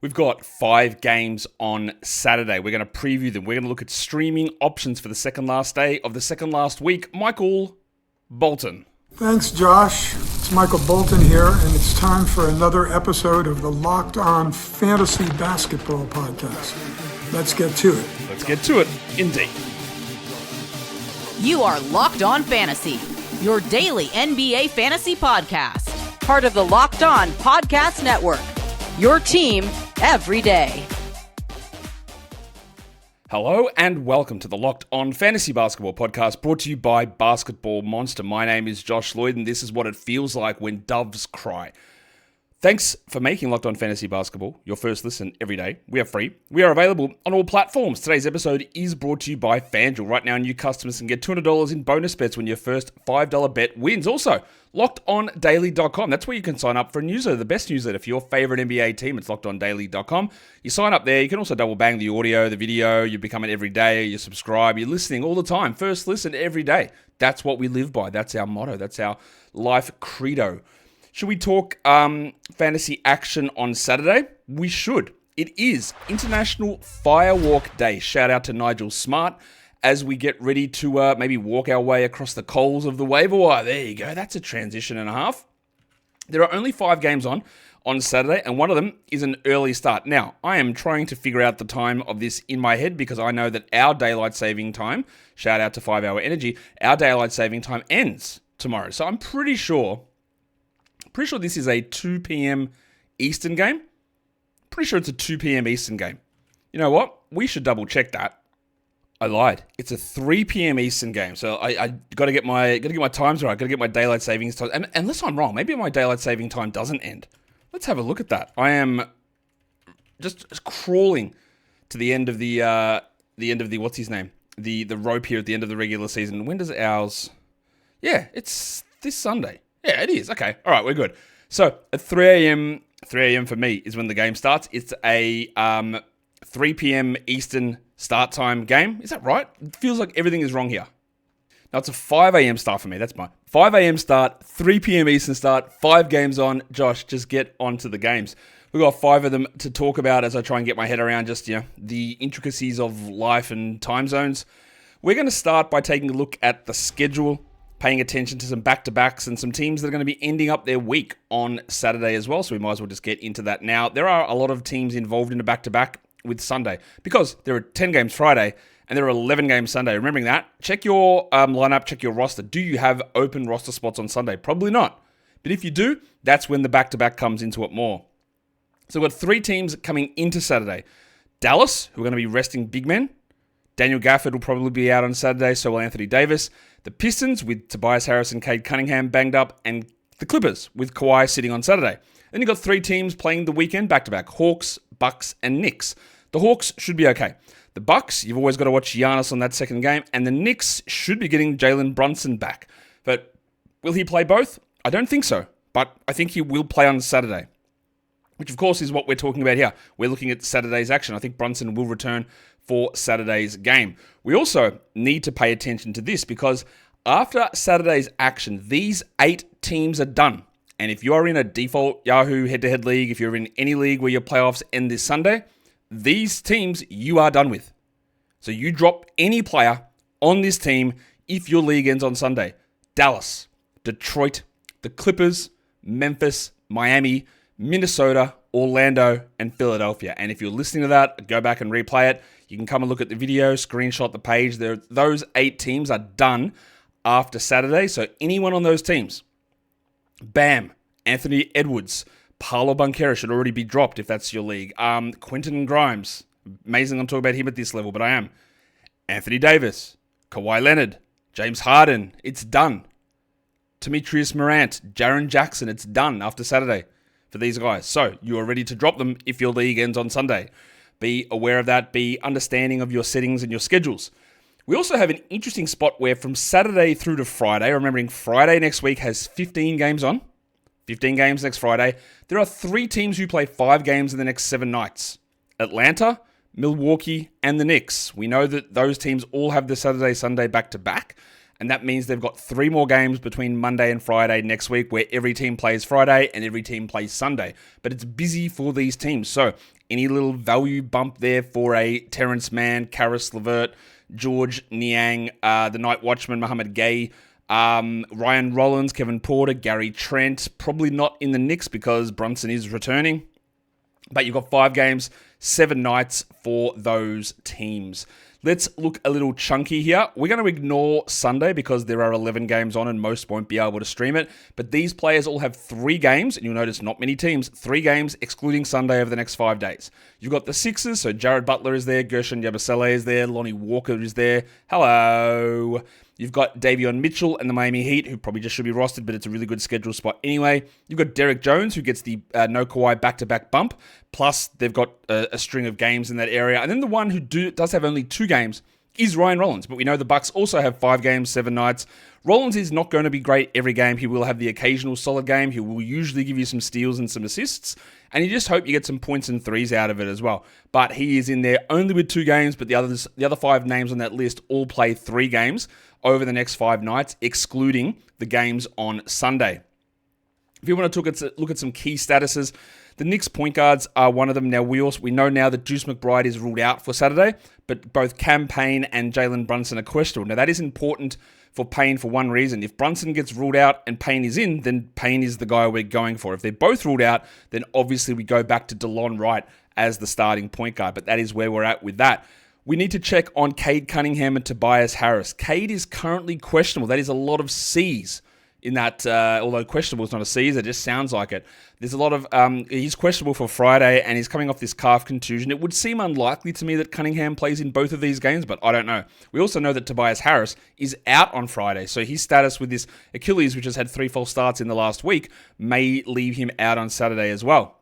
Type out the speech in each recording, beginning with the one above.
We've got 5 games on Saturday. We're going to preview them. We're going to look at streaming options for the second last day of the second last week. Michael Bolton. Thanks, Josh. It's Michael Bolton here, and it's time for another episode of the Locked On Fantasy Basketball Podcast. Let's get to it. Let's get to it, indeed. You are Locked On Fantasy, your daily NBA fantasy podcast. Part of the Locked On Podcast Network, your team every day. Hello and welcome to the Locked On Fantasy Basketball Podcast, brought to you by Basketball Monster. My name is Josh Lloyd, and this is what it feels like when doves cry. Thanks for making Locked On Fantasy Basketball your first listen every day. We are free. We are available on all platforms. Today's episode is brought to you by FanDuel. Right now, new customers can get $200 in bonus bets when your first $5 bet wins. Also, LockedOnDaily.com. That's where you can sign up for a newsletter, the best newsletter for your favorite NBA team. It's LockedOnDaily.com. You sign up there. You can also double bang the audio, the video. You become it every day. You subscribe. You're listening all the time. First listen every day. That's what we live by. That's our motto. That's our life credo. Should we talk fantasy action on Saturday? We should. It is International Firewalk Day. Shout out to Nigel Smart as we get ready to maybe walk our way across the coals of the waiver wire. There you go. That's a transition and a half. There are only 5 games on Saturday, and one of them is an early start. Now, I am trying to figure out the time of this in my head because I know that our daylight saving time, shout out to 5 Hour Energy, our daylight saving time ends tomorrow. So I'm pretty sure this is a 2 p.m. Eastern game. Pretty sure it's a 2 p.m. Eastern game. You know what? We should double check that. I lied. It's a 3 p.m. Eastern game. So I got to get my times right. Got to get my daylight savings time. And unless I'm wrong, maybe my daylight saving time doesn't end. Let's have a look at that. I am just crawling to the end of the what's his name? The rope here at the end of the regular season. When does ours? Yeah, it's this Sunday. Yeah, it is. Okay. All right, we're good. So at 3 a.m. for me is when the game starts. It's a 3 p.m. Eastern start time game. Is that right? It feels like everything is wrong here. Now it's a 5 a.m. start for me. That's my 5 a.m. start, 3 p.m. Eastern start, 5 games on. Josh, just get onto the games. We've got 5 of them to talk about as I try and get my head around just, the intricacies of life and time zones. We're going to start by taking a look at the schedule, paying attention to some back-to-backs and some teams that are going to be ending up their week on Saturday as well, so we might as well just get into that now. There are a lot of teams involved in a back-to-back with Sunday because there are 10 games Friday and there are 11 games Sunday. Remembering that, check your lineup, check your roster. Do you have open roster spots on Sunday? Probably not. But if you do, that's when the back-to-back comes into it more. So we've got 3 teams coming into Saturday. Dallas, who are going to be resting big men. Daniel Gafford will probably be out on Saturday, so will Anthony Davis. The Pistons with Tobias Harris and Cade Cunningham banged up, and the Clippers with Kawhi sitting on Saturday. Then you've got 3 teams playing the weekend back-to-back, Hawks, Bucks, and Knicks. The Hawks should be okay. The Bucks, you've always got to watch Giannis on that second game, and the Knicks should be getting Jalen Brunson back. But will he play both? I don't think so, but I think he will play on Saturday, which of course is what we're talking about here. We're looking at Saturday's action. I think Brunson will return for Saturday's game. We also need to pay attention to this because after Saturday's action, these 8 teams are done. And if you are in a default Yahoo head-to-head league, if you're in any league where your playoffs end this Sunday, these teams you are done with. So you drop any player on this team if your league ends on Sunday. Dallas, Detroit, the Clippers, Memphis, Miami, Minnesota, Orlando, and Philadelphia. And if you're listening to that, go back and replay it. You can come and look at the video, screenshot the page. Those 8 teams are done after Saturday. So anyone on those teams, Bam, Anthony Edwards, Paolo Banchero should already be dropped if that's your league. Quentin Grimes, amazing I'm talking about him at this level, but I am. Anthony Davis, Kawhi Leonard, James Harden, it's done. Demetrius Morant, Jaren Jackson, it's done after Saturday for these guys. So you are ready to drop them if your league ends on Sunday. Be aware of that. Be understanding of your settings and your schedules. We also have an interesting spot where from Saturday through to Friday, remembering Friday next week has 15 games on, 15 games next Friday, there are 3 teams who play 5 games in the next 7 nights. Atlanta, Milwaukee, and the Knicks. We know that those teams all have the Saturday-Sunday back-to-back. And that means they've got 3 more games between Monday and Friday next week where every team plays Friday and every team plays Sunday. But it's busy for these teams. So any little value bump there for a Terrence Mann, Karis LeVert, George Niang, the Night Watchman, Mohamed Gay, Ryan Rollins, Kevin Porter, Gary Trent. Probably not in the Knicks because Brunson is returning. But you've got 5 games, 7 nights for those teams. Let's look a little chunky here. We're going to ignore Sunday because there are 11 games on and most won't be able to stream it. But these players all have 3 games, and you'll notice not many teams, 3 games excluding Sunday over the next 5 days. You've got the Sixers, so Jared Butler is there, Gershon Yabusele is there, Lonnie Walker is there. Hello. You've got Davion Mitchell and the Miami Heat, who probably just should be rostered, but it's a really good schedule spot anyway. You've got Derek Jones, who gets the no Kawhi back-to-back bump. Plus, they've got a string of games in that area. And then the one who does have only 2 games is Ryan Rollins. But we know the Bucks also have 5 games, 7 nights. Rollins is not going to be great every game. He will have the occasional solid game. He will usually give you some steals and some assists. And you just hope you get some points and threes out of it as well. But he is in there only with 2 games, but the other 5 names on that list all play 3 games over the next 5 nights, excluding the games on Sunday. If you want to look at some key statuses, the Knicks point guards are one of them. Now, we know now that Deuce McBride is ruled out for Saturday, but both Cam Payne and Jalen Brunson are questionable. Now, that is important for Payne for one reason. If Brunson gets ruled out and Payne is in, then Payne is the guy we're going for. If they're both ruled out, then obviously we go back to DeLon Wright as the starting point guard, but that is where we're at with that. We need to check on Cade Cunningham and Tobias Harris. Cade is currently questionable. That is a lot of C's in that, although questionable is not a C, it just sounds like it. There's a lot of, he's questionable for Friday and he's coming off this calf contusion. It would seem unlikely to me that Cunningham plays in both of these games, but I don't know. We also know that Tobias Harris is out on Friday, so his status with this Achilles, which has had 3 false starts in the last week, may leave him out on Saturday as well.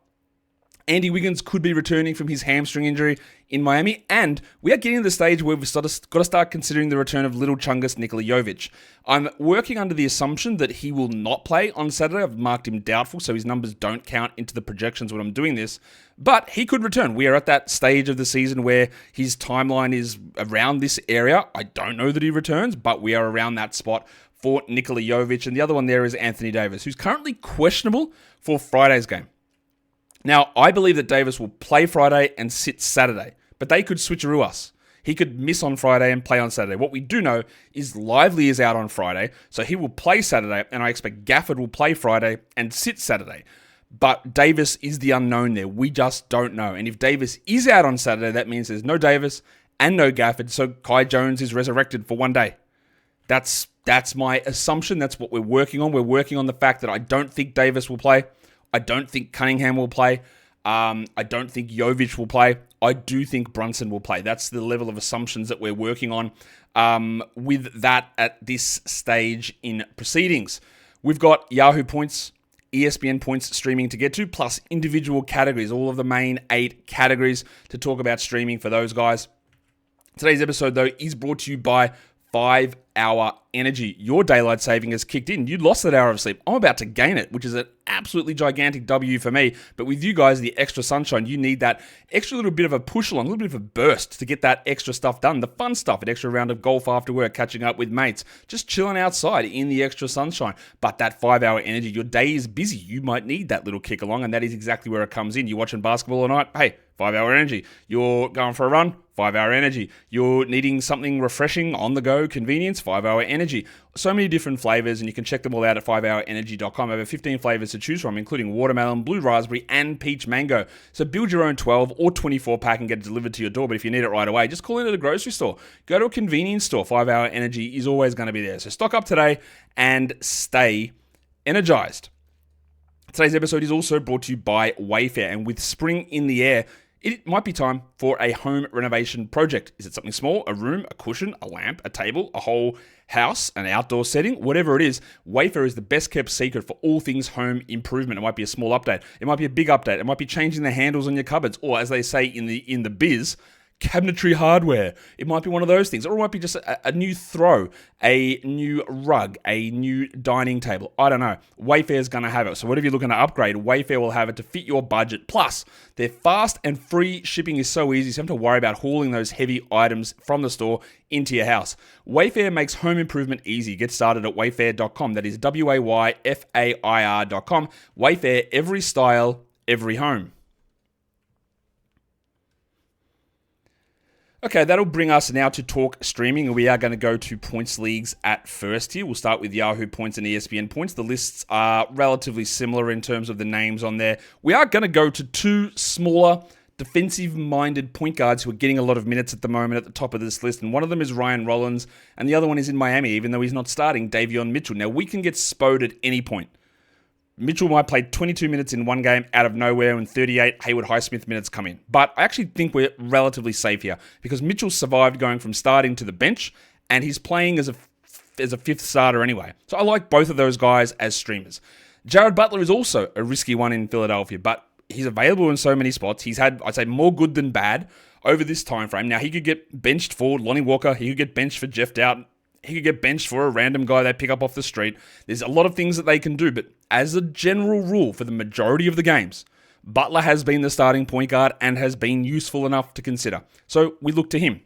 Andy Wiggins could be returning from his hamstring injury in Miami, and we are getting to the stage where we've got to start considering the return of Little Chungus Nikola Jovic. I'm working under the assumption that he will not play on Saturday. I've marked him doubtful, so his numbers don't count into the projections when I'm doing this, but he could return. We are at that stage of the season where his timeline is around this area. I don't know that he returns, but we are around that spot for Nikola Jovic, and the other one there is Anthony Davis, who's currently questionable for Friday's game. Now, I believe that Davis will play Friday and sit Saturday, but they could switcheroo us. He could miss on Friday and play on Saturday. What we do know is Lively is out on Friday, so he will play Saturday, and I expect Gafford will play Friday and sit Saturday. But Davis is the unknown there. We just don't know. And if Davis is out on Saturday, that means there's no Davis and no Gafford, so Kai Jones is resurrected for one day. That's my assumption. That's what we're working on. We're working on the fact that I don't think Davis will play. I don't think Cunningham will play. I don't think Jovic will play. I do think Brunson will play. That's the level of assumptions that we're working on with that at this stage in proceedings. We've got Yahoo points, ESPN points streaming to get to, plus individual categories, all of the main 8 categories to talk about streaming for those guys. Today's episode, though, is brought to you by 5-Hour Energy. Your daylight saving has kicked in. You lost that hour of sleep. I'm about to gain it, which is an absolutely gigantic W for me. But with you guys, the extra sunshine, you need that extra little bit of a push along, a little bit of a burst to get that extra stuff done. The fun stuff, an extra round of golf after work, catching up with mates, just chilling outside in the extra sunshine. But that 5-Hour Energy, your day is busy. You might need that little kick along, and that is exactly where it comes in. You're watching basketball all night? Hey, 5-Hour Energy. You're going for a run? 5-Hour Energy. You're needing something refreshing, on the go, convenience? 5-Hour Energy. So many different flavors, and you can check them all out at 5hourenergy.com. Over 15 flavors to choose from, including watermelon, blue raspberry, and peach mango. So build your own 12 or 24 pack and get it delivered to your door. But if you need it right away, just call in at a grocery store. Go to a convenience store. 5-Hour Energy is always going to be there. So stock up today and stay energized. Today's episode is also brought to you by Wayfair, and with spring in the air, it might be time for a home renovation project. Is it something small? A room, a cushion, a lamp, a table, a whole house, an outdoor setting? Whatever it is, Wayfair is the best kept secret for all things home improvement. It might be a small update. It might be a big update. It might be changing the handles on your cupboards, or as they say in the biz, cabinetry hardware. It might be one of those things. Or it might be just a new throw, a new rug, a new dining table. I don't know. Wayfair's going to have it. So whatever you're looking to upgrade, Wayfair will have it to fit your budget. Plus, their fast and free shipping is so easy, so you don't have to worry about hauling those heavy items from the store into your house. Wayfair makes home improvement easy. Get started at wayfair.com. That is WAYFAIR.com. Wayfair, every style, every home. Okay, that'll bring us now to talk streaming. We are going to go to points leagues at first here. We'll start with Yahoo points and ESPN points. The lists are relatively similar in terms of the names on there. We are going to go to two smaller, defensive-minded point guards who are getting a lot of minutes at the moment at the top of this list. And one of them is Ryan Rollins, and the other one is in Miami, even though he's not starting, Davion Mitchell. Now, we can get spoed at any point. Mitchell might play 22 minutes in one game out of nowhere and 38 Haywood Highsmith minutes come in. But I actually think we're relatively safe here because Mitchell survived going from starting to the bench and he's playing as a fifth starter anyway. So I like both of those guys as streamers. Jared Butler is also a risky one in Philadelphia, but he's available in so many spots. He's had, I'd say, more good than bad over this time frame. Now, he could get benched for Lonnie Walker. He could get benched for Jeff Doughton. He could get benched for a random guy they pick up off the street. There's a lot of things that they can do, but as a general rule for the majority of the games, Butler has been the starting point guard and has been useful enough to consider. So we look to him.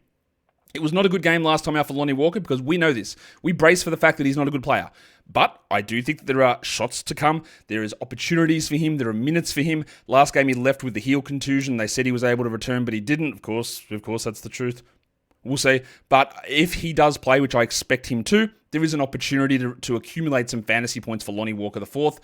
It was not a good game last time out for Lonnie Walker because we know this. We brace for the fact that he's not a good player. But I do think that there are shots to come. There is opportunities for him. There are minutes for him. Last game he left with the heel contusion. They said he was able to return, but he didn't. Of course, that's the truth. We'll see. But if he does play, which I expect him to, there is an opportunity to accumulate some fantasy points for Lonnie Walker IV,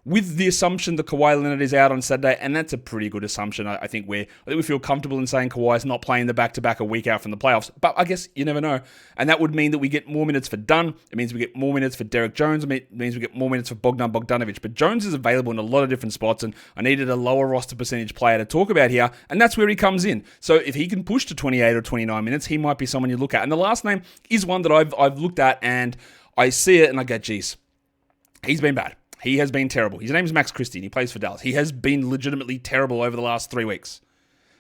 with the assumption that Kawhi Leonard is out on Saturday, and that's a pretty good assumption. I think we feel comfortable in saying Kawhi's not playing the back-to-back a week out from the playoffs, but I guess you never know. And that would mean that we get more minutes for Dunn. It means we get more minutes for Derek Jones. It means we get more minutes for Bogdan Bogdanovic. But Jones is available in a lot of different spots, and I needed a lower roster percentage player to talk about here, and that's where he comes in. So if he can push to 28 or 29 minutes, he might be someone you look at. And the last name is one that I've looked at, and I see it, and I go, geez, he's been bad. He has been terrible. His name is Max Christie, and he plays for Dallas. He has been legitimately terrible over the last 3 weeks.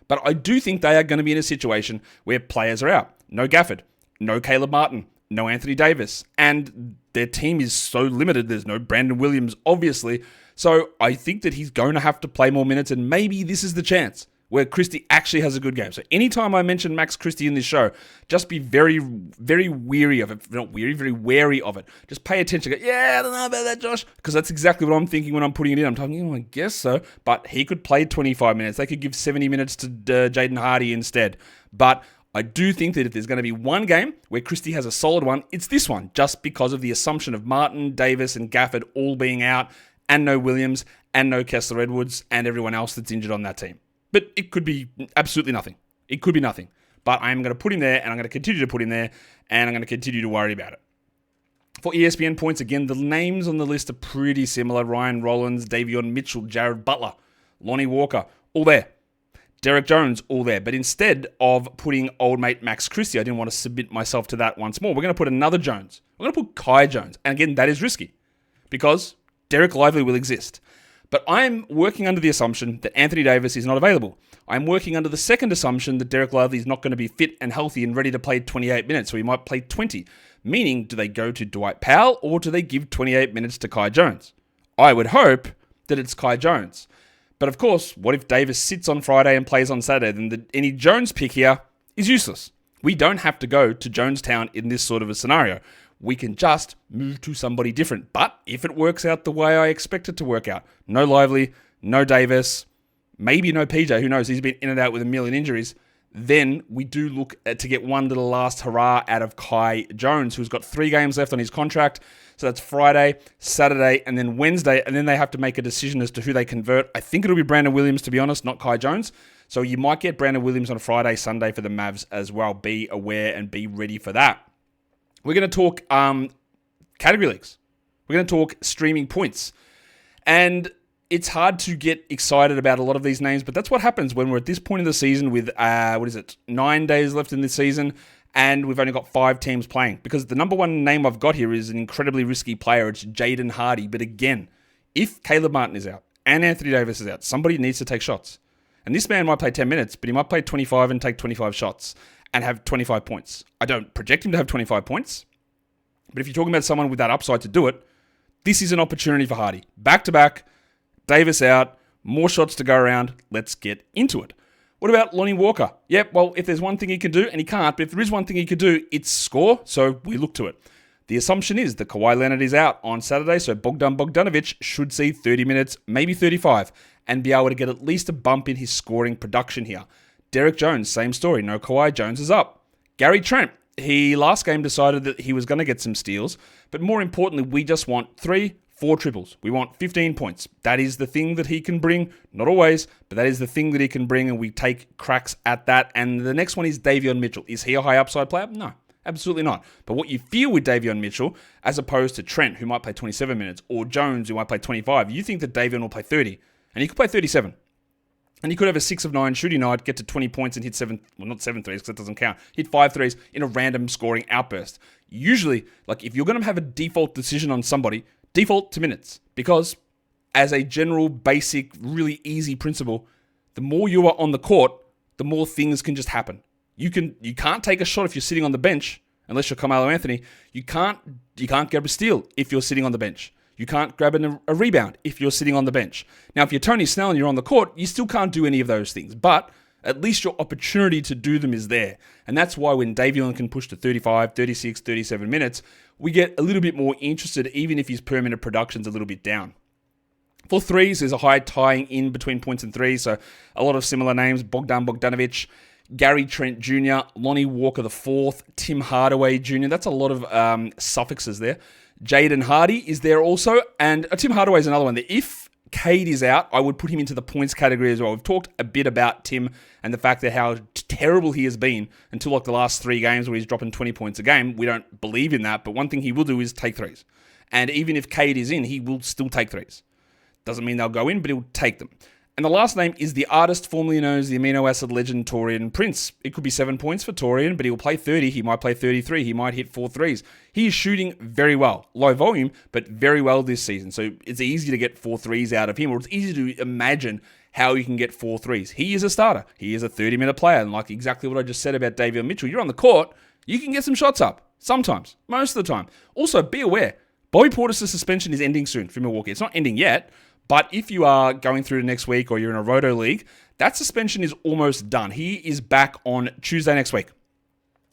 But I do think they are going to be in a situation where players are out. No Gafford, no Caleb Martin, no Anthony Davis, and their team is so limited. There's no Brandon Williams, obviously. So I think that he's going to have to play more minutes, and maybe this is the chance where Christie actually has a good game. So anytime I mention Max Christie in this show, just be very, very weary of it. Not weary, very wary of it. Just pay attention. Go, yeah, I don't know about that, Josh. Because that's exactly what I'm thinking when I'm putting it in. I'm talking, I guess so. But he could play 25 minutes. They could give 70 minutes to Jaden Hardy instead. But I do think that if there's going to be one game where Christie has a solid one, it's this one. Just because of the assumption of Martin, Davis, and Gafford all being out, and no Williams, and no Kessler Edwards, and everyone else that's injured on that team. But it could be absolutely nothing. It could be nothing. But I'm going to put him there, and I'm going to continue to put him there, and I'm going to continue to worry about it. For ESPN points, again, the names on the list are pretty similar. Ryan Rollins, Davion Mitchell, Jared Butler, Lonnie Walker, all there. Derek Jones, all there. But instead of putting old mate Max Christie, I didn't want to submit myself to that once more. We're going to put another Jones. We're going to put Kai Jones. And again, that is risky because Derek Lively will exist. But I'm working under the assumption that Anthony Davis is not available. I'm working under the second assumption that Derek Lively is not going to be fit and healthy and ready to play 28 minutes, so he might play 20. Meaning, do they go to Dwight Powell or do they give 28 minutes to Kai Jones? I would hope that it's Kai Jones. But of course, what if Davis sits on Friday and plays on Saturday? Then any Jones pick here is useless. We don't have to go to Jonestown in this sort of a scenario. We can just move to somebody different. But if it works out the way I expect it to work out, no Lively, no Davis, maybe no PJ, who knows, he's been in and out with a million injuries, then we do look to get one little last hurrah out of Kai Jones, who's got 3 games left on his contract. So that's Friday, Saturday, and then Wednesday, and then they have to make a decision as to who they convert. I think it'll be Brandon Williams, to be honest, not Kai Jones. So you might get Brandon Williams on Friday, Sunday for the Mavs as well. Be aware and be ready for that. We're going to talk category leagues. We're going to talk streaming points. And it's hard to get excited about a lot of these names, but that's what happens when we're at this point in the season with, 9 days left in this season, and we've only got 5 teams playing. Because the number one name I've got here is an incredibly risky player. It's Jaden Hardy. But again, if Caleb Martin is out and Anthony Davis is out, somebody needs to take shots. And this man might play 10 minutes, but he might play 25 and take 25 shots and have 25 points. I don't project him to have 25 points, but if you're talking about someone with that upside to do it, this is an opportunity for Hardy. Back-to-back, Davis out, more shots to go around. Let's get into it. What about Lonnie Walker? Yep, well, if there's one thing he can do, and he can't, but if there is one thing he could do, it's score, so we look to it. The assumption is that Kawhi Leonard is out on Saturday, so Bogdanovic should see 30 minutes, maybe 35, and be able to get at least a bump in his scoring production here. Derek Jones, same story. No Kawhi, Jones is up. Gary Trent, he last game decided that he was going to get some steals, but more importantly, we just want 3-4 triples. We want 15 points. That is the thing that he can bring. Not always, but that is the thing that he can bring, and we take cracks at that. And the next one is Davion Mitchell. Is he a high upside player? No, absolutely not. But what you feel with Davion Mitchell, as opposed to Trent, who might play 27 minutes, or Jones, who might play 25, you think that Davion will play 30, and he could play 37. And he could have a 6 of 9 shooting night, get to 20 points and hit not 7 threes because that doesn't count. Hit 5 threes in a random scoring outburst. Usually, like if you're going to have a default decision on somebody, default to minutes. Because as a general, basic, really easy principle, the more you are on the court, the more things can just happen. You can't take a shot if you're sitting on the bench, unless you're Carmelo Anthony. You can't grab a steal if you're sitting on the bench. You can't grab a rebound if you're sitting on the bench. Now, if you're Tony Snell and you're on the court, you still can't do any of those things. But at least your opportunity to do them is there. And that's why when Davion can push to 35, 36, 37 minutes, we get a little bit more interested, even if his per minute production's a little bit down. For threes, there's a high tying in between points and threes. So a lot of similar names: Bogdanovic, Gary Trent Jr., Lonnie Walker IV, Tim Hardaway Jr. That's a lot of suffixes there. Jaden Hardy is there also, and Tim Hardaway is another one. If Cade is out, I would put him into the points category as well. We've talked a bit about Tim and the fact that how terrible he has been until like the last 3 games where he's dropping 20 points a game. We don't believe in that, but one thing he will do is take threes. And even if Cade is in, he will still take threes. Doesn't mean they'll go in, but he'll take them. And the last name is the artist formerly known as the amino acid legend Taurean Prince. It could be 7 points for Taurean, but he'll play 30. He might play 33. He might hit 4 threes. He is shooting very well. Low volume, but very well this season. So it's easy to get 4 threes out of him, or it's easy to imagine how you can get 4 threes. He is a starter. He is a 30-minute player. And like exactly what I just said about Davion Mitchell, you're on the court, you can get some shots up. Sometimes. Most of the time. Also, be aware, Bobby Portis' suspension is ending soon for Milwaukee. It's not ending yet. But if you are going through the next week or you're in a roto league, that suspension is almost done. He is back on Tuesday next week.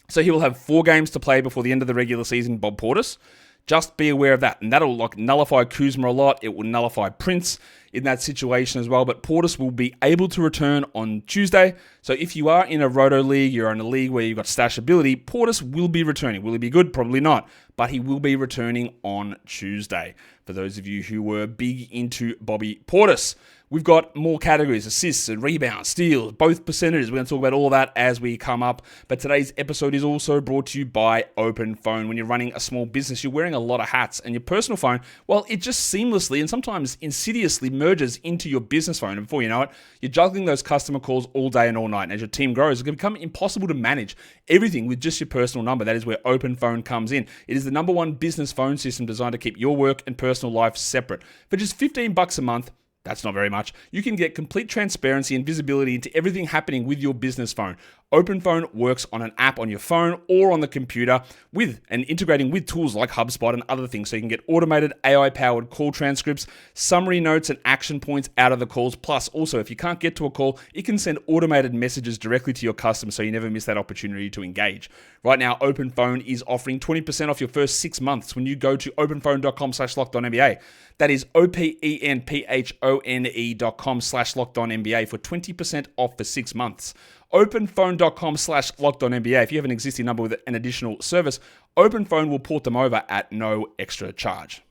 So he will have 4 games to play before the end of the regular season, Bob Portis. Just be aware of that. And that'll nullify Kuzma a lot. It will nullify Prince in that situation as well. But Portis will be able to return on Tuesday. So if you are in a roto league, you're in a league where you've got stash ability, Portis will be returning. Will he be good? Probably not. But he will be returning on Tuesday. For those of you who were big into Bobby Portis. We've got more categories: assists and rebounds, steals, both percentages. We're going to talk about all of that as we come up. But today's episode is also brought to you by Open Phone. When you're running a small business, you're wearing a lot of hats, and your personal phone, well, it just seamlessly and sometimes insidiously merges into your business phone. And before you know it, you're juggling those customer calls all day and all night. And as your team grows, it's going to become impossible to manage everything with just your personal number. That is where Open Phone comes in. It is the #1 business phone system designed to keep your work and personal life separate. For just $15 a month, that's not very much, you can get complete transparency and visibility into everything happening with your business phone. OpenPhone works on an app on your phone or on the computer with and integrating with tools like HubSpot and other things, so you can get automated AI-powered call transcripts, summary notes, and action points out of the calls. Plus, also, if you can't get to a call, it can send automated messages directly to your customers so you never miss that opportunity to engage. Right now, OpenPhone is offering 20% off your first 6 months when you go to openphone.com/LockedOnNBA. That is openphone.com/LockedOnNBA for 20% off for 6 months. openphone.com/LockedOnNBA. If you have an existing number with an additional service, OpenPhone will port them over at no extra charge.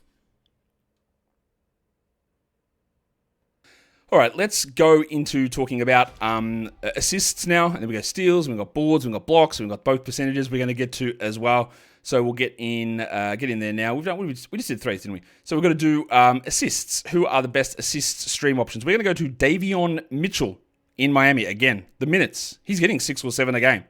All right, let's go into talking about assists now. And then we got steals, we've got boards, we've got blocks, we've got both percentages we're going to get to as well. So we'll get in there now. We just did threes, didn't we? So we're going to do assists. Who are the best assist stream options? We're going to go to Davion Mitchell in Miami. Again, the minutes. He's getting 6 or 7 a game.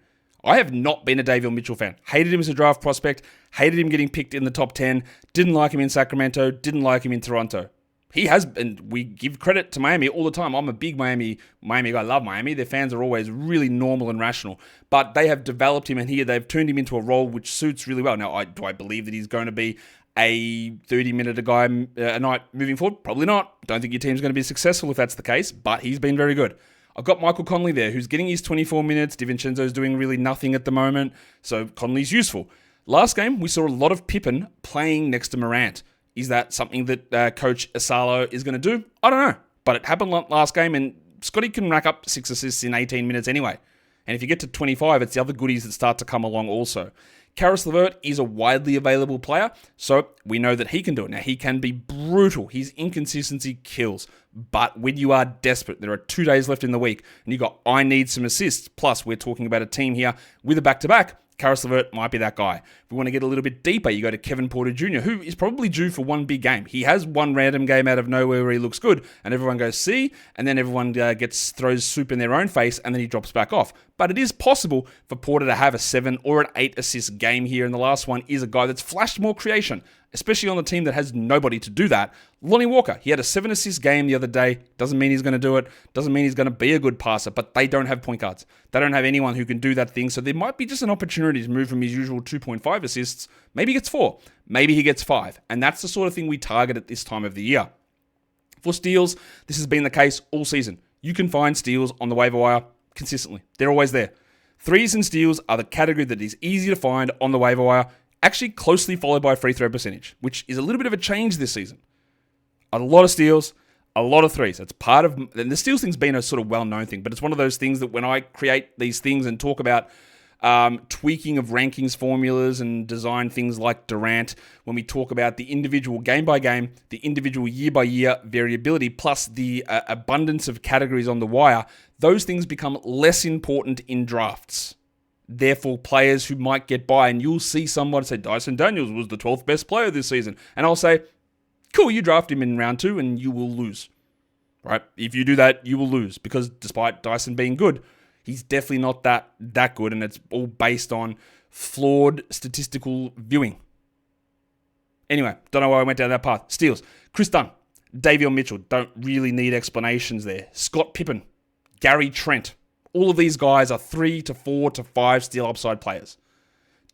I have not been a Davion Mitchell fan. Hated him as a draft prospect. Hated him getting picked in the top 10. Didn't like him in Sacramento. Didn't like him in Toronto. He has, and we give credit to Miami all the time. I'm a big Miami guy. I love Miami. Their fans are always really normal and rational. But they have developed him, and here they've turned him into a role which suits really well. Now, do I believe that he's going to be a 30-minute guy a night moving forward? Probably not. Don't think your team's going to be successful if that's the case, but he's been very good. I've got Michael Conley there, who's getting his 24 minutes. DiVincenzo's doing really nothing at the moment, so Conley's useful. Last game, we saw a lot of Pippen playing next to Morant. Is that something that Coach Asalo is going to do? I don't know. But it happened last game, and Scotty can rack up 6 assists in 18 minutes anyway. And if you get to 25, it's the other goodies that start to come along also. Karis LeVert is a widely available player, so we know that he can do it. Now, he can be brutal. His inconsistency kills. But when you are desperate, there are 2 days left in the week, and you got, I need some assists. Plus, we're talking about a team here with a back-to-back. Karis LeVert might be that guy. If we want to get a little bit deeper, you go to Kevin Porter Jr., who is probably due for one big game. He has one random game out of nowhere where he looks good, and everyone goes, see, and then everyone throws soup in their own face, and then he drops back off. But it is possible for Porter to have a 7 or an 8 assist game here, and the last one is a guy that's flashed more creation, especially on the team that has nobody to do that. Lonnie Walker, he had a 7 assist game the other day. Doesn't mean he's going to do it. Doesn't mean he's going to be a good passer, but they don't have point guards. They don't have anyone who can do that thing, so there might be just an opportunity to move from his usual 2.5 assists. Maybe he gets 4. Maybe he gets 5. And that's the sort of thing we target at this time of the year. For steals, this has been the case all season. You can find steals on the waiver wire consistently. They're always there. Threes and steals are the category that is easy to find on the waiver wire, actually closely followed by free throw percentage, which is a little bit of a change this season. A lot of steals, a lot of threes. That's part of, and the steals thing's been a sort of well-known thing, but it's one of those things that when I create these things and talk about tweaking of rankings formulas and design things like Durant, when we talk about the individual game by game, the individual year by year variability, plus the abundance of categories on the wire, those things become less important in drafts. Therefore, players who might get by, and you'll see someone say Dyson Daniels was the 12th best player this season, and I'll say, cool, you draft him in round 2 and you will lose. Right? If you do that, you will lose, because despite Dyson being good, he's definitely not that good, and it's all based on flawed statistical viewing. Anyway, don't know why I went down that path. Steals. Chris Dunn, Davion Mitchell, don't really need explanations there. Scott Pippen, Gary Trent. All of these guys are 3 to 4 to 5 steal upside players.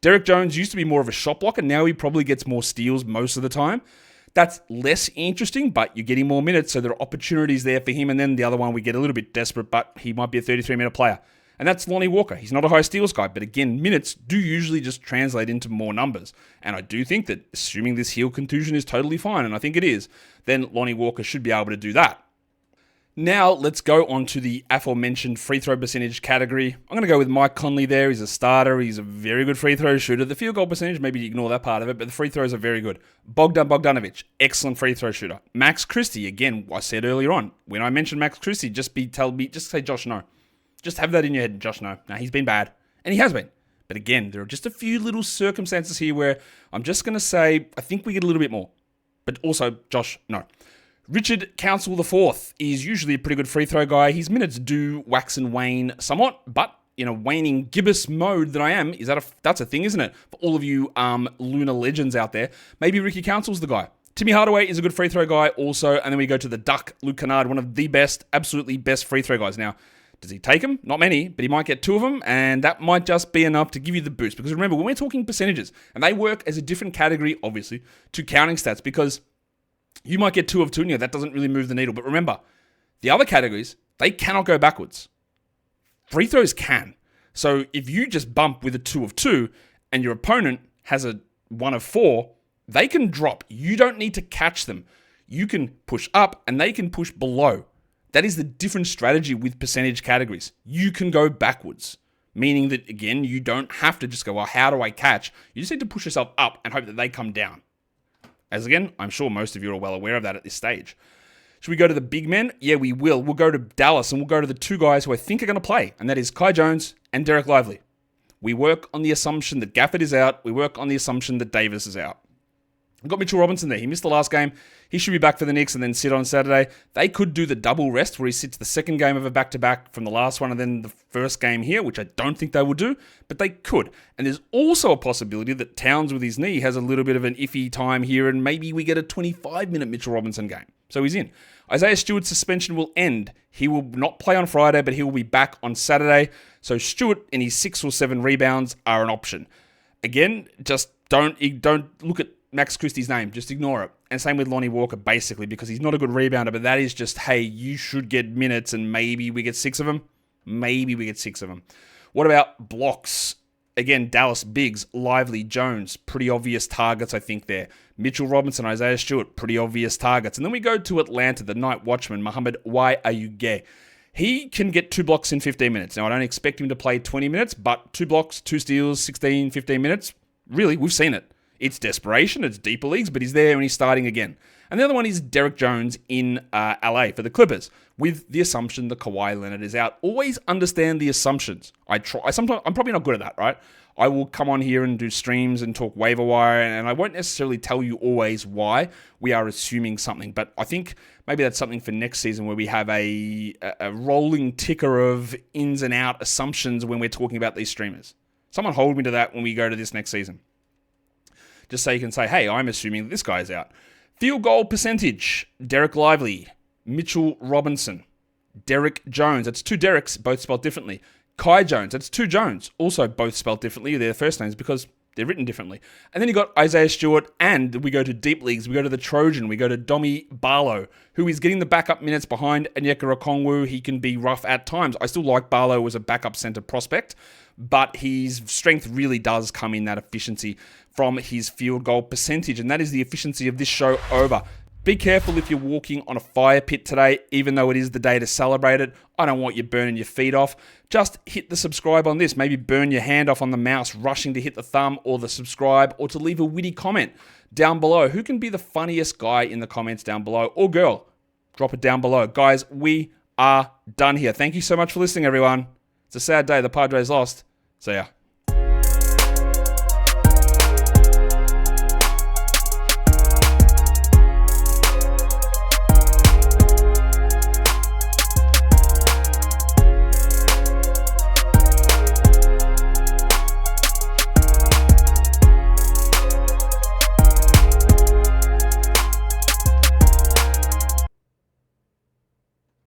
Derek Jones used to be more of a shot blocker. Now he probably gets more steals most of the time. That's less interesting, but you're getting more minutes, so there are opportunities there for him. And then the other one, we get a little bit desperate, but he might be a 33-minute player. And that's Lonnie Walker. He's not a high steals guy, but again, minutes do usually just translate into more numbers. And I do think that, assuming this heel contusion is totally fine, and I think it is, then Lonnie Walker should be able to do that. Now, let's go on to the aforementioned free throw percentage category. I'm going to go with Mike Conley there. He's a starter. He's a very good free throw shooter. The field goal percentage, maybe you ignore that part of it, but the free throws are very good. Bogdan Bogdanovic, excellent free throw shooter. Max Christie, again, I said earlier on, when I mentioned Max Christie, just say Josh no. Just have that in your head, Josh no. Now, he's been bad, and he has been. But again, there are just a few little circumstances here where I'm just going to say, I think we get a little bit more. But also, Josh, no. Richard Council IV is usually a pretty good free throw guy. His minutes do wax and wane somewhat, but in a waning gibbous mode that I am, that's a thing, isn't it? For all of you Lunar legends out there, maybe Ricky Council's the guy. Timmy Hardaway is a good free throw guy also, and then we go to the Duck, Luke Kennard, one of the best, absolutely best free throw guys. Now, does he take them? Not many, but he might get 2 of them, and that might just be enough to give you the boost. Because remember, when we're talking percentages, and they work as a different category, obviously, to counting stats, because you might get 2 of 2, and that doesn't really move the needle. But remember, the other categories, they cannot go backwards. Free throws can. So if you just bump with a 2 of 2, and your opponent has a 1 of 4, they can drop. You don't need to catch them. You can push up, and they can push below. That is the different strategy with percentage categories. You can go backwards, meaning that, again, you don't have to just go, well, how do I catch? You just need to push yourself up and hope that they come down. As again, I'm sure most of you are well aware of that at this stage. Should we go to the big men? Yeah, we will. We'll go to Dallas, and we'll go to the 2 guys who I think are going to play, and that is Kai Jones and Derek Lively. We work on the assumption that Gafford is out. We work on the assumption that Davis is out. I've got Mitchell Robinson there. He missed the last game. He should be back for the Knicks and then sit on Saturday. They could do the double rest where he sits the second game of a back-to-back from the last one and then the first game here, which I don't think they will do, but they could. And there's also a possibility that Towns with his knee has a little bit of an iffy time here and maybe we get a 25-minute Mitchell Robinson game. So he's in. Isaiah Stewart's suspension will end. He will not play on Friday, but he will be back on Saturday. So Stewart and his 6 or 7 rebounds are an option. Again, just don't look at Max Christie's name. Just ignore it. And same with Lonnie Walker, basically, because he's not a good rebounder, but that is just, hey, you should get minutes, and maybe we get 6 of them. Maybe we get 6 of them. What about blocks? Again, Dallas Biggs, Lively, Jones, pretty obvious targets, I think, there. Mitchell Robinson, Isaiah Stewart, pretty obvious targets. And then we go to Atlanta, the night watchman, Mohamed Ayuge. He can get 2 blocks in 15 minutes. Now, I don't expect him to play 20 minutes, but 2 blocks, 2 steals, 16, 15 minutes. Really, we've seen it. It's desperation, it's deeper leagues, but he's there and he's starting again. And the other one is Derek Jones in LA for the Clippers, with the assumption that Kawhi Leonard is out. Always understand the assumptions. Sometimes I'm probably not good at that, right? I will come on here and do streams and talk waiver wire, and I won't necessarily tell you always why we are assuming something. But I think maybe that's something for next season, where we have a rolling ticker of ins and out assumptions when we're talking about these streamers. Someone hold me to that when we go to this next season. Just so you can say, hey, I'm assuming that this guy's out. Field goal percentage, Derek Lively, Mitchell Robinson, Derek Jones. That's 2 Dereks, both spelled differently. Kai Jones, that's 2 Jones, also both spelled differently. Their first names because they're written differently. And then you got Isaiah Stewart, and we go to deep leagues. We go to the Trojan. We go to Domi Barlow, who is getting the backup minutes behind Onyeka Okongwu. He can be rough at times. I still like Barlow as a backup center prospect, but his strength really does come in that efficiency from his field goal percentage, and that is the efficiency of this show over. Be careful if you're walking on a fire pit today, even though it is the day to celebrate it. I don't want you burning your feet off. Just hit the subscribe on this. Maybe burn your hand off on the mouse, rushing to hit the thumb or the subscribe, or to leave a witty comment down below. Who can be the funniest guy in the comments down below, or girl? Drop it down below. Guys, we are done here. Thank you so much for listening, everyone. It's a sad day. The Padres lost. See ya.